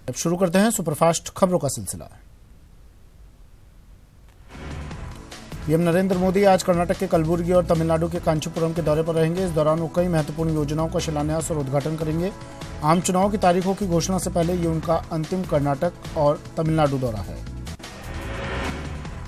अब शुरू करते हैं सुपरफास्ट खबरों का सिलसिला। पीएम नरेंद्र मोदी आज कर्नाटक के कलबुर्गी और तमिलनाडु के कांचीपुरम के दौरे पर रहेंगे। इस दौरान वो कई महत्वपूर्ण योजनाओं का शिलान्यास और उद्घाटन करेंगे। आम चुनाव की तारीखों की घोषणा से पहले ये उनका अंतिम कर्नाटक और तमिलनाडु दौरा है।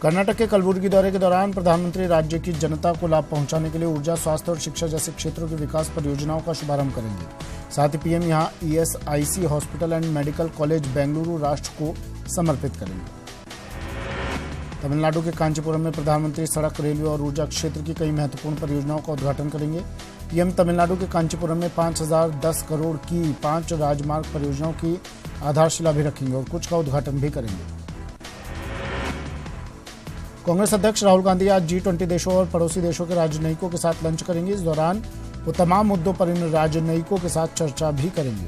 कर्नाटक के कलबुर्गी दौरे के दौरान प्रधानमंत्री राज्य की जनता को लाभ पहुंचाने के लिए ऊर्जा, स्वास्थ्य और शिक्षा जैसे क्षेत्रों के विकास परियोजनाओं का शुभारंभ करेंगे। साथ ही पीएम यहां ESIC hospital and medical college Bengaluru राष्ट्र को समर्पित करेंगे। तमिलनाडु के कांचीपुरम में प्रधानमंत्री सड़क, रेलवे और ऊर्जा क्षेत्र की कई महत्वपूर्ण परियोजनाओं का उद्घाटन करेंगे। पीएम तमिलनाडु के कांचीपुरम में 5010 करोड़ की 5 राजमार्ग परियोजनाओं की आधारशिला भी रखेंगे और कुछ का उद्घाटन भी करेंगे। कांग्रेस अध्यक्ष राहुल गांधी आज G20 देशों और पड़ोसी देशों के राजनयिकों के साथ लंच करेंगे। इस दौरान वो तमाम मुद्दों पर इन राजनयिकों के साथ चर्चा भी करेंगे।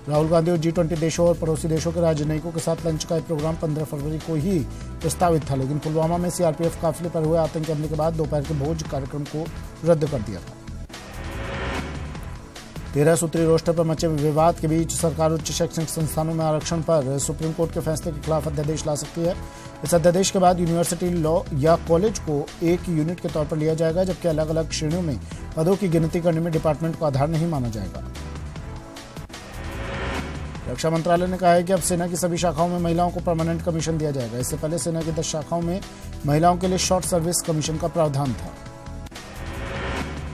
राहुल गांधी और G20 देशों और पड़ोसी देशों के राजनयिकों के साथ लंच का प्रोग्राम 15 फरवरी को ही प्रस्तावित था, लेकिन पुलवामा में CRPF काफिले पर हुए आतंकी हमले के बाद दोपहर के भोज कार्यक्रम को रद्द कर दिया था। 13 सूत्री रोस्टर पर मचे विवाद के बीच सरकार उच्च शैक्षणिक संस्थानों में आरक्षण पर सुप्रीम कोर्ट के फैसले के खिलाफ अध्यादेश ला सकती है। इस अध्यादेश के बाद यूनिवर्सिटी, लॉ या कॉलेज को एक यूनिट के तौर पर लिया जाएगा, जबकि अलग अलग श्रेणियों में पदों की गिनती करने में डिपार्टमेंट को आधार नहीं माना जाएगा। रक्षा मंत्रालय ने कहा है कि अब सेना की सभी शाखाओं में महिलाओं को परमानेंट कमीशन दिया जाएगा। इससे पहले सेना की 10 शाखाओं में महिलाओं के लिए शॉर्ट सर्विस कमीशन का प्रावधान था।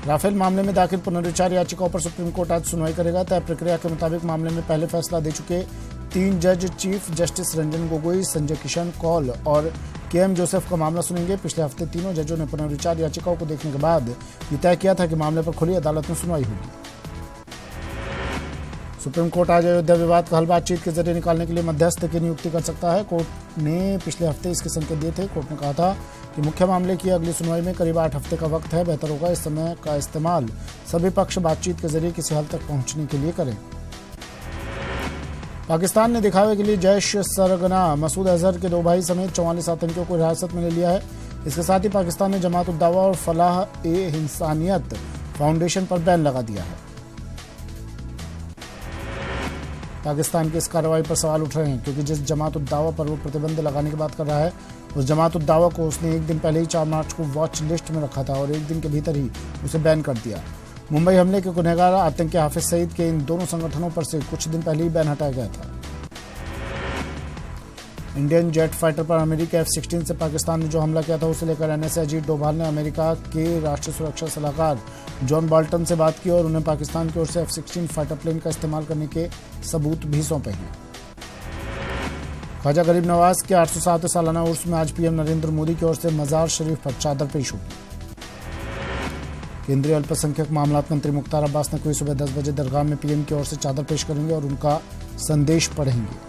राफेल मामले में दाखिल पुनर्विचार याचिकाओं पर सुप्रीम कोर्ट आज सुनवाई करेगा। तय प्रक्रिया के मुताबिक मामले में पहले फैसला दे चुके 3 जज चीफ जस्टिस रंजन गोगोई, संजय किशन कौल और KM जोसेफ का मामला सुनेंगे। पिछले हफ्ते तीनों जजों ने पुनर्विचार याचिकाओं को देखने के बाद ये तय किया था कि मामले पर खुली अदालत में सुनवाई होगी। सुप्रीम कोर्ट आज अयोध्या विवाद का हल बातचीत के जरिए निकालने के लिए मध्यस्थ की नियुक्ति कर सकता है। कोर्ट ने पिछले हफ्ते इसके संकेत दिए थे। कोर्ट ने कहा था कि मुख्य मामले की अगली सुनवाई में करीब 8 हफ्ते का वक्त है। बेहतर होगा इस समय का इस्तेमाल सभी पक्ष बातचीत के जरिए किसी हल तक पहुंचने के लिए करें। पाकिस्तान ने दिखावे के लिए जैश सरगना मसूद अजहर के 2 भाई समेत 44 आतंकियों को हिरासत में ले लिया है। इसके साथ ही पाकिस्तान ने जमात उद दावा और फलाह-ए-इंसानियत फाउंडेशन पर बैन लगा दिया है। पाकिस्तान की इस कार्रवाई पर सवाल उठ रहे हैं, क्योंकि जिस जमात उद दावा पर वो प्रतिबंध लगाने की बात कर रहा है, उस जमात उद दावा को उसने एक दिन पहले ही 4 मार्च को वॉच लिस्ट में रखा था और एक दिन के भीतर ही उसे बैन कर दिया। मुंबई हमले के गुनहगार आतंकी हाफिज सईद के इन दोनों संगठनों पर से कुछ दिन पहले ही बैन हटाया गया था। इंडियन जेट फाइटर पर अमेरिकी F-16 से पाकिस्तान ने जो हमला किया था, उसे लेकर NSA अजीत डोभाल ने अमेरिका के राष्ट्रीय सुरक्षा सलाहकार जॉन बोल्टन से बात की और उन्हें पाकिस्तान की ओर से F-16 फाइटर प्लेन का इस्तेमाल करने के सबूत भी सौंपे हैं। ख्वाजा गरीब नवाज के 807वें सालाना उर्स में आज पीएम नरेंद्र मोदी की ओर से मजार शरीफ पर चादर पेश होगी। केंद्रीय अल्पसंख्यक मामलात मंत्री मुख्तार अब्बास नकवी सुबह 10 बजे दरगाह में पीएम की ओर से चादर पेश करेंगे और उनका संदेश पढ़ेंगे।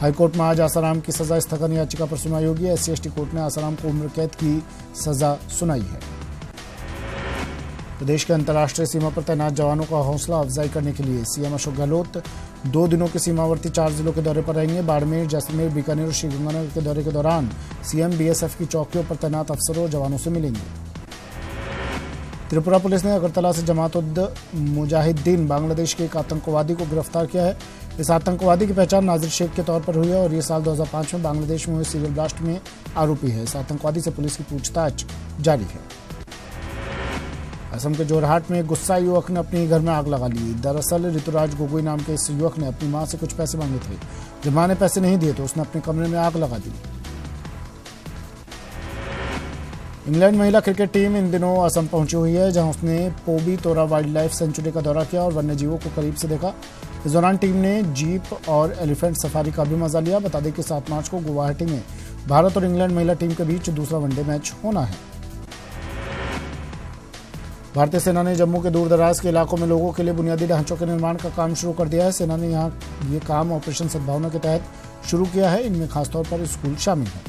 हाईकोर्ट में आज आसाराम की सजा स्थगन याचिका पर सुनवाई होगी। SC/ST कोर्ट ने आसाराम को उम्र कैद की सजा सुनाई है। प्रदेश के अंतर्राष्ट्रीय सीमा पर तैनात जवानों का हौसला अफजाई करने के लिए CM अशोक गहलोत 2 दिनों के सीमावर्ती 4 जिलों के दौरे पर रहेंगे। बाड़मेर, जैसलमेर, बीकानेर और श्रीगंगानगर के दौरे के दौरान CM BSF की चौकियों पर तैनात अफसरों और जवानों से मिलेंगे। त्रिपुरा पुलिस ने अगरतला से जमात उद मुजाहिदीन बांग्लादेश के एक आतंकवादी को गिरफ्तार किया है। इस आतंकवादी की पहचान नाजिर शेख के तौर पर हुई है और ये साल 2005 में बांग्लादेश में हुए सीरियल ब्लास्ट में आरोपी है। इस आतंकवादी से पुलिस की पूछताछ जारी है। असम के जोरहाट में एक गुस्सा युवक ने अपने घर में आग लगा ली। दरअसल ऋतुराज गोगोई नाम के इस युवक ने अपनी मां से कुछ पैसे मांगे थे। जब मां ने पैसे नहीं दिए तो उसने अपने कमरे में आग लगा दी। इंग्लैंड महिला क्रिकेट टीम इन दिनों असम पहुंची हुई है, जहां उसने पोबी तोरा वाइल्ड लाइफ सेंचुरी का दौरा किया और वन्यजीवों को करीब से देखा। इस दौरान टीम ने जीप और एलिफेंट सफारी का भी मजा लिया। बता दें कि 7 मार्च को गुवाहाटी में भारत और इंग्लैंड महिला टीम के बीच दूसरा वनडे मैच होना है। भारतीय सेना ने जम्मू के दूरदराज के इलाकों में लोगों के लिए बुनियादी ढांचों के निर्माण का काम शुरू कर दिया है। सेना ने यहाँ ये काम ऑपरेशन सद्भावना के तहत शुरू किया है। इनमें खासतौर पर स्कूल शामिल हैं।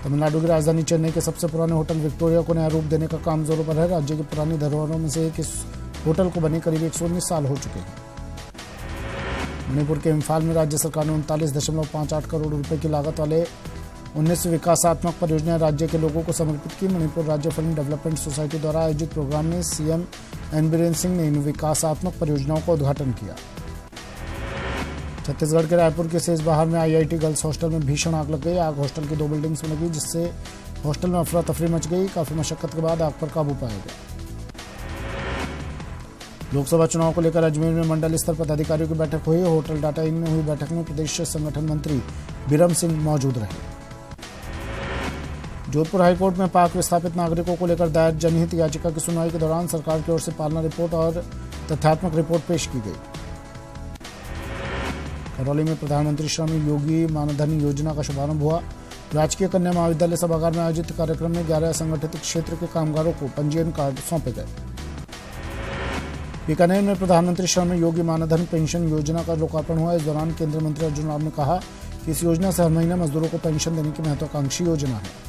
तमिलनाडु की राजधानी चेन्नई के सबसे पुराने होटल विक्टोरिया को नया रूप देने का काम जोरों पर है। राज्य की पुरानी धरोहरों में से एक इस होटल को बने करीब 119 साल हो चुके हैं। मणिपुर के इम्फाल में राज्य सरकार ने 39.58 करोड़ रुपए की लागत वाले 19 विकासात्मक परियोजनाएं राज्य के लोगों को समर्पित की। मणिपुर राज्य फिल्म डेवलपमेंट सोसाइटी द्वारा आयोजित प्रोग्राम में सीएम एन बीरेन सिंह ने इन विकासात्मक परियोजनाओं का उद्घाटन किया। छत्तीसगढ़ के रायपुर के सेज बाहर में आईआईटी गर्ल्स हॉस्टल में भीषण आग लग गई। आग हॉस्टल की 2 बिल्डिंग्स में लगी, जिससे हॉस्टल में अफरा तफरी मच गई। काफी मशक्कत के बाद आग पर काबू पाया गया। लोकसभा चुनाव को लेकर अजमेर में मंडल स्तर पदाधिकारियों की बैठक हुई। होटल डाटा इन में हुई बैठक में प्रदेश संगठन मंत्री बिरम सिंह मौजूद रहे। जोधपुर हाईकोर्ट में पाक विस्थापित नागरिकों को लेकर दायर जनहित याचिका की सुनवाई के दौरान सरकार की ओर से पालना रिपोर्ट और तथ्यात्मक रिपोर्ट पेश की गई। करौली में प्रधानमंत्री श्रम योगी मानधन योजना का शुभारंभ हुआ। राजकीय कन्या महाविद्यालय सभागार में आयोजित कार्यक्रम में 11 असंगठित क्षेत्र के कामगारों को पंजीयन कार्ड सौंपे गए। बीकानेर में प्रधानमंत्री श्रम योगी मानधन पेंशन योजना का लोकार्पण हुआ। इस दौरान केंद्रीय मंत्री अर्जुन राम ने कहा कि इस योजना से हर महीने मजदूरों को पेंशन देने की महत्वाकांक्षी योजना है।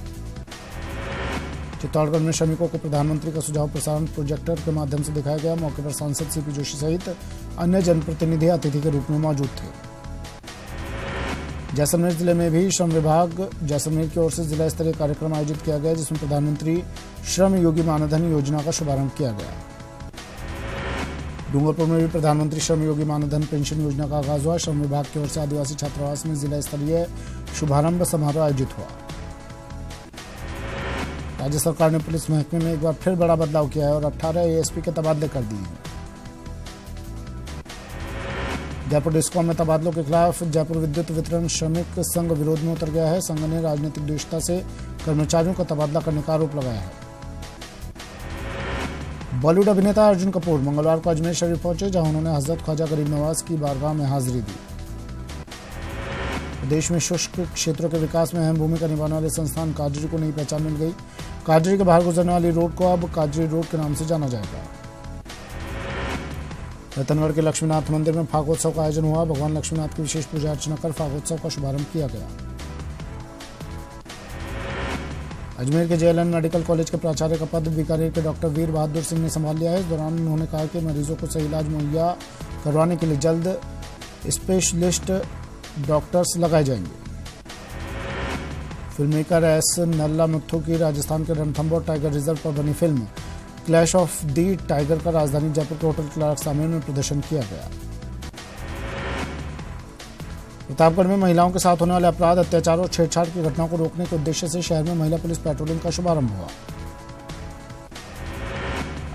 चित्तौड़गढ़ में श्रमिकों को प्रधानमंत्री का सुझाव प्रसारण प्रोजेक्टर के माध्यम से दिखाया गया। मौके पर सांसद सीपी जोशी सहित अन्य जनप्रतिनिधि अतिथि के रूप में मौजूद थे। जैसलमेर जिले में भी श्रम विभाग जैसलमेर की ओर से जिला स्तरीय कार्यक्रम आयोजित किया गया, जिसमें प्रधानमंत्री श्रम योगी मानधन योजना का शुभारंभ किया गया। डूंगरपुर में भी प्रधानमंत्री श्रम योगी मानधन पेंशन योजना का आगाज हुआ। श्रम विभाग की ओर से आदिवासी छात्रावास में जिला स्तरीय शुभारंभ समारोह आयोजित हुआ। राज्य सरकार ने पुलिस महकमे में एक बार फिर बड़ा बदलाव किया है और 18 एएसपी के तबादले कर दिए हैं। जयपुर डिस्कॉम में तबादलों के खिलाफ जयपुर विद्युत वितरण श्रमिक संघ विरोध में उतर गया है। संघ ने राजनीतिक द्वेषता से कर्मचारियों का तबादला करने का आरोप लगाया है। बॉलीवुड अभिनेता अर्जुन कपूर मंगलवार को अजमेर शरीफ पहुंचे, जहां उन्होंने हजरत ख्वाजा गरीब नवाज की बारगाह में हाजिरी दी। प्रदेश में शुष्क क्षेत्रों के विकास में अहम भूमिका निभाने वाले संस्थान काजरी को नई पहचान मिल गई। काजरी के बाहर गुजरने वाली रोड को अब काजरी रोड के नाम से जाना जाएगा। रतनगढ़ के लक्ष्मीनाथ मंदिर में फागोत्सव का आयोजन हुआ। भगवान लक्ष्मीनाथ की विशेष पूजा अर्चना कर फागोत्सव का शुभारंभ किया गया। अजमेर के जेएलएन मेडिकल कॉलेज के प्राचार्य का पद बीकानेर के डॉक्टर वीर बहादुर सिंह ने संभाल लिया है। इस दौरान उन्होंने कहा कि मरीजों को सही इलाज मुहैया करवाने के लिए जल्द स्पेशलिस्ट डॉक्टर्स लगाए जाएंगे। फिल्म मेकर एस नल्ला मुथु की राजस्थान के रणथंभौर टाइगर रिजर्व पर बनी film clash of the tiger का राजधानी जयपुर के होटल क्लार्क सामने में प्रदर्शन किया गया। प्रतापगढ़ में महिलाओं के साथ होने वाले अपराध, अत्याचार और छेड़छाड़ की घटनाओं को रोकने के उद्देश्य से शहर में महिला पुलिस पेट्रोलिंग का शुभारंभ हुआ।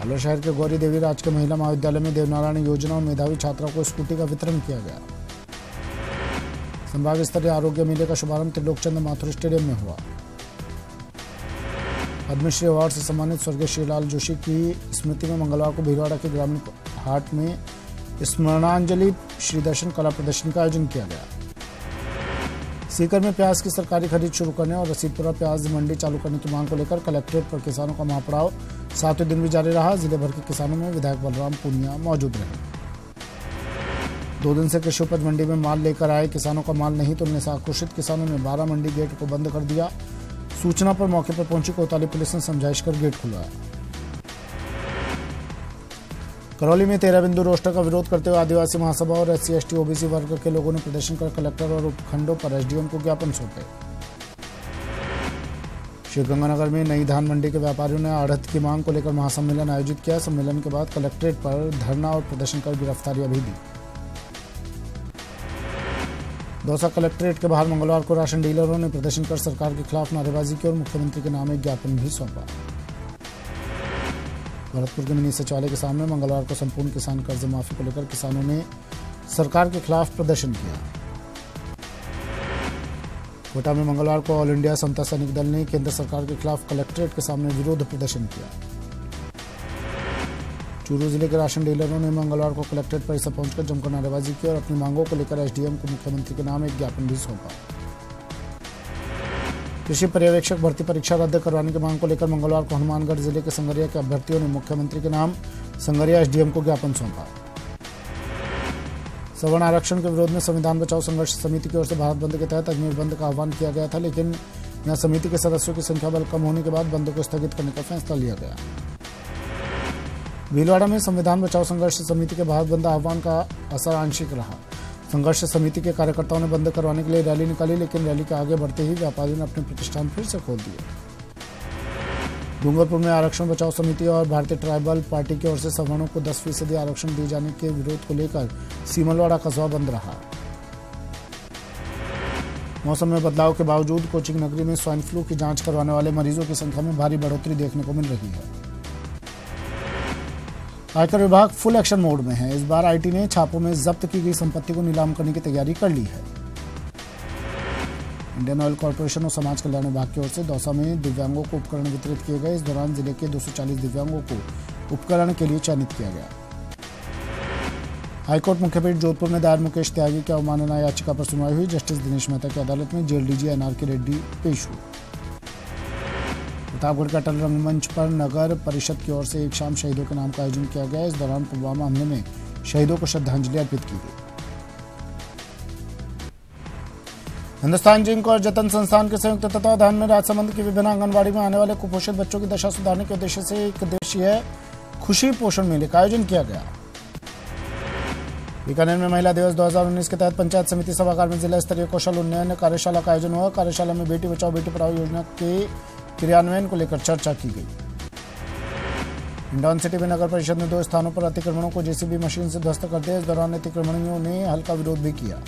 अलवर शहर के गौरी देवी राजकीय महिला महाविद्यालय में देवनारायण योजना और मेधावी छात्राओं को स्कूटी का वितरण किया गया। संभाग स्तरीय आरोग्य मेले का शुभारंभ त्रिलोकचंद माथुर स्टेडियम में हुआ। पद्मश्री अवार्ड से सम्मानित स्वर्गीय श्रीलाल जोशी की स्मृति में मंगलवार को भीलवाड़ा के ग्रामीण हाट में स्मरणांजलि श्री दर्शन कला प्रदर्शनी का आयोजन किया गया। सीकर में प्याज की सरकारी खरीद शुरू करने और रसीदपुरा प्याज मंडी चालू करने की मांग को लेकर कलेक्ट्रेट पर किसानों का महापड़ाव 7वें दिन भी जारी रहा। जिले भर के किसानों में विधायक बलराम पूनिया मौजूद रहे। 2 दिन से कृषि उपज मंडी में माल लेकर आए किसानों का माल नहीं तोलने से आक्रोशित किसानों ने 12 मंडी गेट को बंद कर दिया। सूचना पर मौके पर पहुंची कोतवाली पुलिस ने समझाइश कर गेट खुलवाया। करौली में 13 बिंदु रोस्टर का विरोध करते हुए आदिवासी महासभा और SC/ST OBC वर्ग के लोगों ने प्रदर्शन कर कलेक्टर और उपखंडों पर SDM को ज्ञापन सौंपे। श्रीगंगानगर में नई धान मंडी के व्यापारियों ने आढ़त की मांग को लेकर महासम्मेलन आयोजित किया। सम्मेलन के बाद कलेक्ट्रेट पर धरना और प्रदर्शन कर गिरफ्तारियां भी दी। दौसा कलेक्ट्रेट के बाहर मंगलवार को राशन डीलरों ने प्रदर्शन कर सरकार के खिलाफ नारेबाजी की और मुख्यमंत्री के नाम एक ज्ञापन भी सौंपा। भरतपुर के मिनी सचिवालय के सामने मंगलवार को संपूर्ण किसान कर्ज माफी को लेकर किसानों ने सरकार के खिलाफ प्रदर्शन किया। कोटा में मंगलवार को ऑल इंडिया समता सैनिक दल ने केंद्र सरकार के खिलाफ कलेक्ट्रेट के सामने विरोध प्रदर्शन किया। चूरू जिले के राशन डीलरों ने मंगलवार को कलेक्ट्रेट परिसर पहुंचकर जमकर नारेबाजी की और अपनी मांगों को लेकर SDM को मुख्यमंत्री के नाम एक ज्ञापन भी सौंपा। कृषि पर्यवेक्षक भर्ती परीक्षा रद्द करवाने की मांग को लेकर मंगलवार को हनुमानगढ़ जिले के संगरिया के अभ्यर्थियों ने मुख्यमंत्री के नाम संगरिया SDM को ज्ञापन सौंपा। सवर्ण आरक्षण के विरोध में संविधान बचाओ संघर्ष समिति की ओर से भारत बंद के तहत अजमेर बंद का आह्वान किया गया था, लेकिन यहां समिति के सदस्यों की संख्या बल कम होने के बाद बंद को स्थगित करने का फैसला लिया गया। भीलवाड़ा में संविधान बचाओ संघर्ष समिति के भारत बंद आह्वान का असर आंशिक रहा। संघर्ष समिति के कार्यकर्ताओं ने बंद करवाने के लिए रैली निकाली, लेकिन रैली के आगे बढ़ते ही व्यापारियों ने अपने प्रतिष्ठान फिर से खोल दिए। डूंगरपुर में आरक्षण बचाओ समिति और भारतीय ट्राइबल पार्टी की ओर से सवर्णों को 10% आरक्षण दिए जाने के विरोध को लेकर सीमलवाड़ा कस्बा बंद रहा। मौसम में बदलाव के बावजूद कोचिंग नगरी में स्वाइन फ्लू की जांच करवाने वाले मरीजों की संख्या में भारी बढ़ोतरी देखने को मिल रही है। आयकर विभाग फुल एक्शन मोड में है। इस बार आईटी ने छापों में जब्त की गई संपत्ति को नीलाम करने की तैयारी कर ली है। इंडियन ऑयल कॉर्पोरेशन और समाज कल्याण विभाग की ओर से दौसा में दिव्यांगों को उपकरण वितरित किए गए। इस दौरान जिले के 240 दिव्यांगों को उपकरण के लिए चयनित किया गया। हाईकोर्ट मुख्यपीठ जोधपुर में दायर मुकेश त्यागी की अवमानना याचिका पर सुनवाई हुई। जस्टिस दिनेश मेहता की अदालत में जेल डीजी एनआरके रेड्डी पेश हुए। प्रतापगढ़ के अटल रंगमंच पर नगर परिषद की ओर से एक शाम शहीदों के नाम का आयोजन किया गया। इस दौरान पुलवामा हमले में शहीदों को श्रद्धांजलि अर्पित की गई। हिंदुस्तान जिंक और जतन संस्थान के संयुक्त तत्वावधान में राजसमंद की विभिन्न आंगनबाड़ी में आने वाले कुपोषित बच्चों की दशा सुधारने के उद्देश्य से एक दिवसीय खुशी पोषण मेले का आयोजन किया गया। बीकानेर में महिला दिवस 2019 के तहत पंचायत समिति सभागार में जिला स्तरीय कौशल उन्नयन कार्यशाला का आयोजन हुआ। कार्यशाला में बेटी बचाओ बेटी पढ़ाओ योजना के क्रियान्वयन को लेकर चर्चा की गई। हिंडौन सिटी में नगर परिषद ने 2 स्थानों पर अतिक्रमणों को जेसीबी मशीन से ध्वस्त कर दिया। इस दौरान अतिक्रमणियों ने हल्का विरोध भी किया।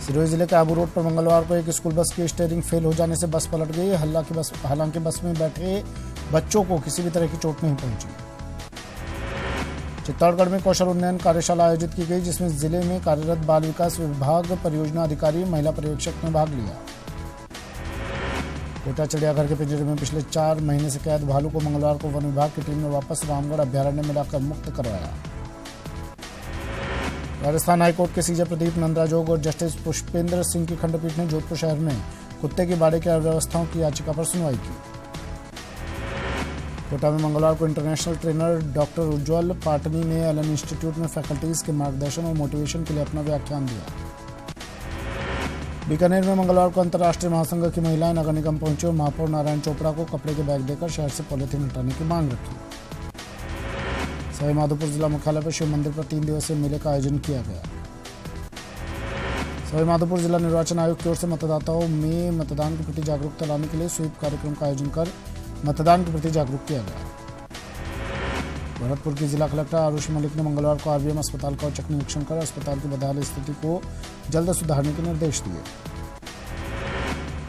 सिरोही जिले के आबू रोड पर मंगलवार को एक स्कूल बस की स्टीयरिंग फेल हो जाने से बस पलट गई। हालांकि बस में बैठे बच्चों को किसी भी तरह की चोट नहीं पहुंची। चित्तौड़गढ़ में कौशल उन्नयन कार्यशाला आयोजित की गई, जिसमें जिले में कार्यरत बाल विकास विभाग परियोजना अधिकारी महिला पर्यवेक्षक ने भाग लिया। कोटा चिड़ियाघर के पिंजरे में पिछले 4 महीने से कैद भालू को मंगलवार को वन विभाग की टीम ने वापस रामगढ़ अभ्यारण्य में लाकर मुक्त करवाया। राजस्थान हाईकोर्ट के सीजे प्रदीप नंदराजोग और जस्टिस पुष्पेंद्र सिंह की खंडपीठ ने जोधपुर शहर में कुत्ते की बाड़े की अव्यवस्थाओं की याचिका पर सुनवाई की। कोटा में मंगलवार को इंटरनेशनल ट्रेनर डॉक्टर उज्ज्वल पाटनी ने एलन इंस्टीट्यूट में फैकल्टीज के मार्गदर्शन और मोटिवेशन के लिए अपना व्याख्यान दिया। बीकानेर में मंगलवार को अंतर्राष्ट्रीय महासंघ की महिलाएं नगर निगम पहुंची और महापौर नारायण चोपड़ा को कपड़े के बैग देकर शहर से पॉलिथीन हटाने की मांग रखी। सवाईमाधोपुर जिला मुख्यालय पर शिव मंदिर पर 3 दिवसीय मेले का आयोजन किया गया। सवाईमाधोपुर जिला निर्वाचन आयोग की ओर से मतदाताओं में मतदान के प्रति जागरूकता लाने के लिए स्वीप कार्यक्रम का आयोजन कर मतदान के प्रति जागरूक किया गया। भरतपुर की जिला कलेक्टर आरुषि मलिक ने मंगलवार को आरबीएम अस्पताल का औचक निरीक्षण कर अस्पताल की बदहाल स्थिति को जल्द सुधारने के निर्देश दिए।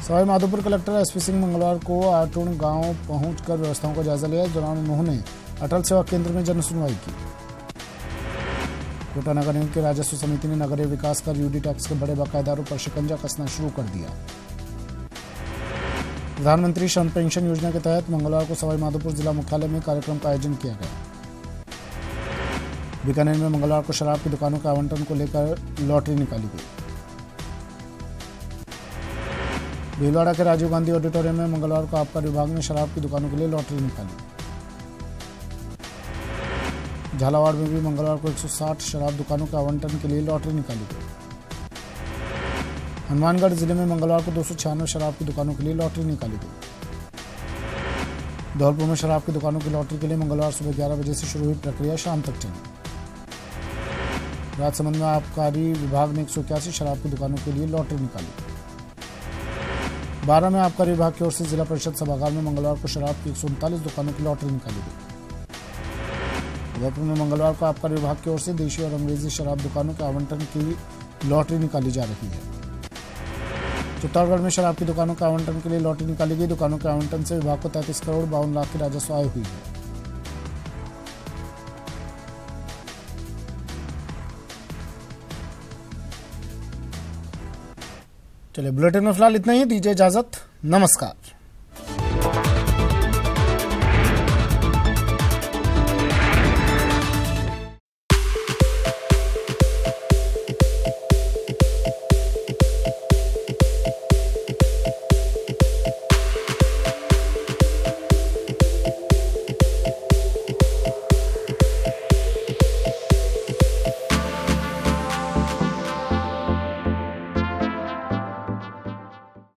सवाईमाधोपुर कलेक्टर एसपी सिंह मंगलवार को आटूण गांव पहुंचकर व्यवस्थाओं का जायजा लिया। इस दौरान उन्होंने अटल सेवा केंद्र में जन सुनवाई की। कोटा नगर निगम की राजस्व समिति ने नगरीय विकास कर यूडी टैक्स के बड़े बकायेदारों पर शिकंजा कसना शुरू कर दिया। प्रधानमंत्री श्रम पेंशन योजना के तहत मंगलवार को सवाईमाधोपुर जिला मुख्यालय में कार्यक्रम का आयोजन किया गया। बीकानेर में मंगलवार को शराब की दुकानों के आवंटन को लेकर लॉटरी निकाली गई। भीलवाड़ा के राजीव गांधी ऑडिटोरियम में मंगलवार को आबकारी विभाग ने शराब की दुकानों के लिए लॉटरी निकाली। झालावाड़ में भी मंगलवार को 160 शराब दुकानों के आवंटन के लिए लॉटरी निकाली गई। हनुमानगढ़ जिले में मंगलवार को 296 शराब की दुकानों के लिए लॉटरी निकाली गई। धौलपुर में शराब की दुकानों की लॉटरी के लिए मंगलवार सुबह 11 बजे से शुरू हुई प्रक्रिया शाम तक चली। राजसमंद में आबकारी विभाग ने 181 शराब की दुकानों के लिए लॉटरी निकाली। 12 में आबकारी विभाग की ओर से जिला परिषद सभागार में मंगलवार को शराब की 139 दुकानों की लॉटरी निकाली गई। उदयपुर में मंगलवार को आबकारी विभाग की ओर से देशी और अंग्रेजी शराब दुकानों के आवंटन की लॉटरी निकाली जा रही है। चित्तौड़गढ़ में शराब की दुकानों के आवंटन के लिए लॉटरी निकाली गई। दुकानों के आवंटन से विभाग को 33 करोड़ 52 लाख की राजस्व आय हुई है। चलिए, बुलेटिन में फिलहाल इतना ही। दीजिए इजाजत, नमस्कार।